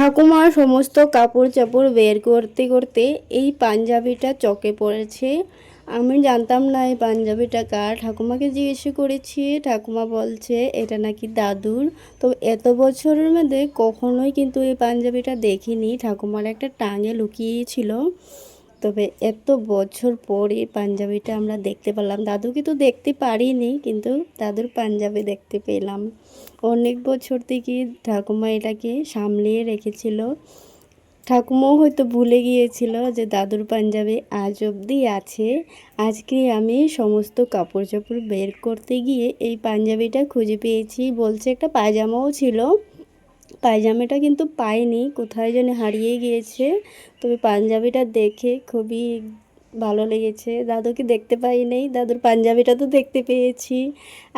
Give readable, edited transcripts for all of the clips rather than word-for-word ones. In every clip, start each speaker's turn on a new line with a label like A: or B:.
A: ঠাকুমার সমস্ত কাপড় চাপড় বের করতে করতে এই পাঞ্জাবিটা চোখে পড়েছে। আমি জানতাম না এই পাঞ্জাবিটা কার। ঠাকুমাকে জিজ্ঞেস করেছি, ঠাকুমা বলছে এটা নাকি দাদুর। তো এত বছরের মধ্যে কখনোই কিন্তু এই পাঞ্জাবিটা দেখিনি, ঠাকুমার একটা টাঙে লুকিয়েছিল। তবে এত বছর পরে পাঞ্জাবিটা আমরা দেখতে পেলাম। দাদুকে তো দেখতে পারিনি, কিন্তু দাদুর পাঞ্জাবি দেখতে পেলাম। অনেক বছর থেকে ঠাকুমা এটাকে সামলিয়ে রেখেছিল। ঠাকুমাও হয়তো ভুলে গিয়েছিল যে দাদুর পাঞ্জাবি আজ অবধি আছে। আজকে আমি সমস্ত কাপড় চোপড় বের করতে গিয়ে এই পাঞ্জাবিটা খুঁজে পেয়েছি। বলছে একটা পায়জামাও ছিল, পায়জামাটা কিন্তু পাইনি, কোথায় যেন হারিয়ে গিয়েছে। তবে পাঞ্জাবিটা দেখে খুবই ভালো লেগেছে। দাদুকে দেখতে পাই নাই, দাদুর পাঞ্জাবিটা তো দেখতে পেয়েছি।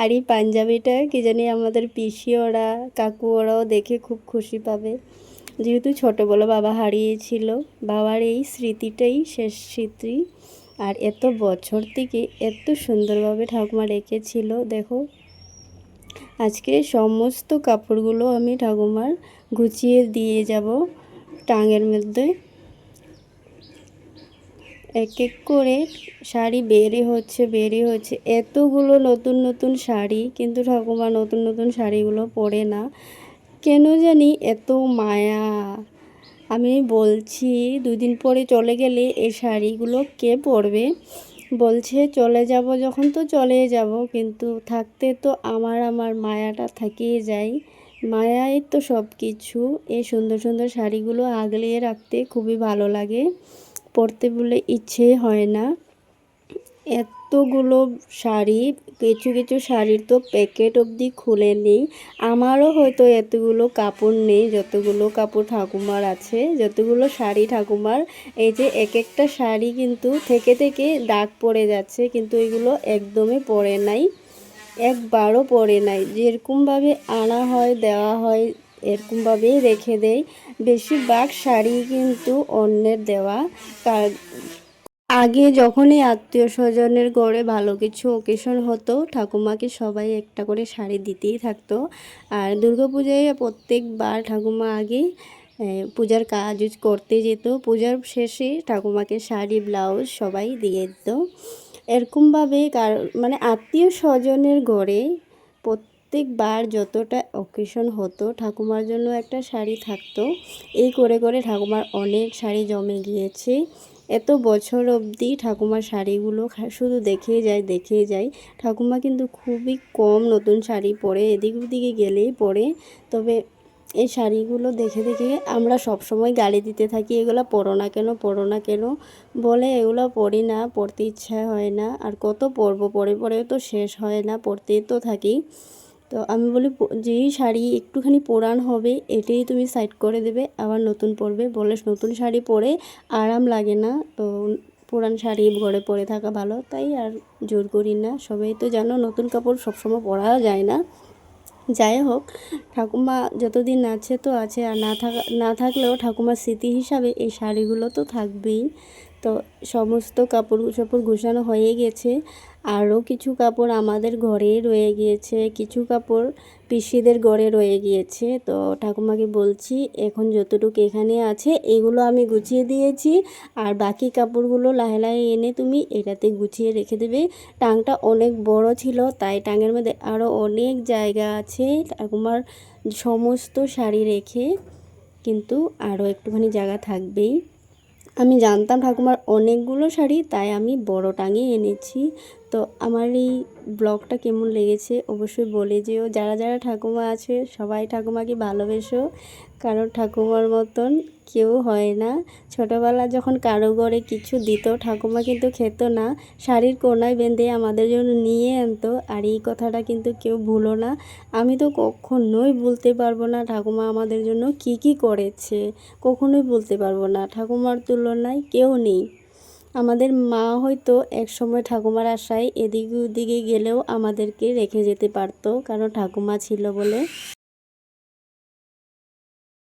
A: আর এই পাঞ্জাবিটা কি জানি আমাদের পিসি ওরা কাকু ওরাও দেখে খুব খুশি পাবে, যেহেতু ছোটোবেলা বাবা হারিয়েছিল। বাবার এই স্মৃতিটাই শেষ স্মৃতি। আর এত বছর থেকে এত সুন্দরভাবে ঠাকুমা রেখেছিল। দেখো, আজকে সমস্ত কাপড়গুলো আমি ঠাকুমার গুছিয়ে দিয়ে যাব টাঙের মধ্যে। এক এক করে শাড়ি বেরই হচ্ছে এতগুলো নতুন নতুন শাড়ি, কিন্তু ঠাকুমা নতুন নতুন শাড়িগুলো পরে না কেন জানি। এত মায়া। আমি বলছি 2 দিন পরে চলে গেলে এই শাড়িগুলো কে পরবে। বলছে চলে যাব যখন তো চলে যাব, কিন্তু থাকতে তো আমার মায়াটা থেকেই যায়। মায়াই তো সব কিছু। এই সুন্দর সুন্দর শাড়িগুলো আগলিয়ে রাখতে খুবই ভালো লাগে, পরতে বলে ইচ্ছে হয় না। এতগুলো শাড়ি, কিছু কিছু শাড়ির তো প্যাকেট অবধি খুলে নেই। আমারও হয়তো এতগুলো কাপড় নেই যতগুলো কাপড় ঠাকুমার আছে, যতগুলো শাড়ি ঠাকুমার। এই যে এক একটা শাড়ি কিন্তু থেকে থেকে দাগ পড়ে যাচ্ছে, কিন্তু এগুলো একদমই পরে নাই, একবারও পরে নাই। যেরকমভাবে আনা হয় দেওয়া হয় এরকমভাবেই রেখে দেয়। বেশিরভাগ শাড়ি কিন্তু অন্যের দেওয়া। আগে যখনই আত্মীয় স্বজনের ঘরে ভালো কিছু অকেশন হতো, ঠাকুমাকে সবাই একটা করে শাড়ি দিতেই থাকতো। আর দুর্গাপূজায় প্রত্যেকবার ঠাকুমা আগে পূজার কাজ করতে যেত, পূজার শেষে ঠাকুমাকে শাড়ি ব্লাউজ সবাই দিয়ে দিত। এরকমভাবে মানে আত্মীয় স্বজনের ঘরে প্রত্যেকবার যতটা অকেশন হতো ঠাকুমার জন্য একটা শাড়ি থাকতো। এই করে করে ঠাকুমার অনেক শাড়ি জমে গিয়েছে। এত বছর অবধি ঠাকুমার শাড়িগুলো শুধু দেখেই যায়। ঠাকুমা কিন্তু খুবই কম নতুন শাড়ি পরে, এদিক ওদিকে গেলেই পরে। তবে এই শাড়িগুলো দেখে দেখে আমরা সব সময় গালি দিতে থাকি, এগুলো পরো না কেন বলে। এগুলো পরি না, পরতে ইচ্ছা হয় না। আর কত পরবো, পরেও তো শেষ হয় না, পরতেই তো থাকি। তো আমি বলি যেই শাড়ি একটুখানি পুরান হবে এটাই তুমি সাইড করে দেবে, আবার নতুন পরবে। বলে নতুন শাড়ি পরে আরাম লাগে না, তো পুরান শাড়ি ঘরে পরে থাকা ভালো, তাই আর জোর করি না। সবাই তো জানো নতুন কাপড় সবসময় পরা যায় না। যাই হোক, ঠাকুমা যতদিন আছে তো আছে, আর না থাকলেও ঠাকুমার স্মৃতি হিসাবে এই শাড়িগুলো তো থাকবেই। তো সমস্ত কাপড় চোপড় গুছানো হয়ে গেছে। আরও কিছু কাপড় আমাদের ঘরে রয়ে গিয়েছে, কিছু কাপড় পিসিদের ঘরে রয়ে গিয়েছে। তো ঠাকুমাকে বলছি এখন যতটুকু এখানে আছে এগুলো আমি গুছিয়ে দিয়েছি, আর বাকি কাপড়গুলো লাহে লাহে এনে তুমি এটাতে গুছিয়ে রেখে দেবে। টাংটা অনেক বড় ছিল, তাই টাঙের মধ্যে আরও অনেক জায়গা আছে ঠাকুমার সমস্ত শাড়ি রেখে, কিন্তু আরও একটুখানি জায়গা থাকবেই। আমি জানতাম ঠাকুমার অনেকগুলো শাড়ি, তাই আমি বড় টাঙে এনেছি। তো আমার এই ব্লগটা কেমন লেগেছে অবশ্যই বলে যেও। যারা যারা ঠাকুমা আছে সবাই ঠাকুমাকে ভালোবেসো, কারণ ঠাকুমার মতন কেউ হয় না। ছোটোবেলা যখন কারো ঘরে কিছু দিত ঠাকুমা কিন্তু খেত না, শাড়ির কোনায় বেঁধে আমাদের জন্য নিয়ে আনতো। আর এই কথাটা কিন্তু কেউ ভুলো না। আমি তো কখনোই বলতে পারবো না ঠাকুমা আমাদের জন্য কি কি করেছে, কখনোই বলতে পারবো না। ঠাকুমার তুলনায় কেউ নেই। আমাদের মা হয়তো এক সময় ঠাকুমার আশায় এদিকে ওদিকে গেলেও আমাদেরকে রেখে যেতে পারতো, কারণ ঠাকুমা ছিল বলে।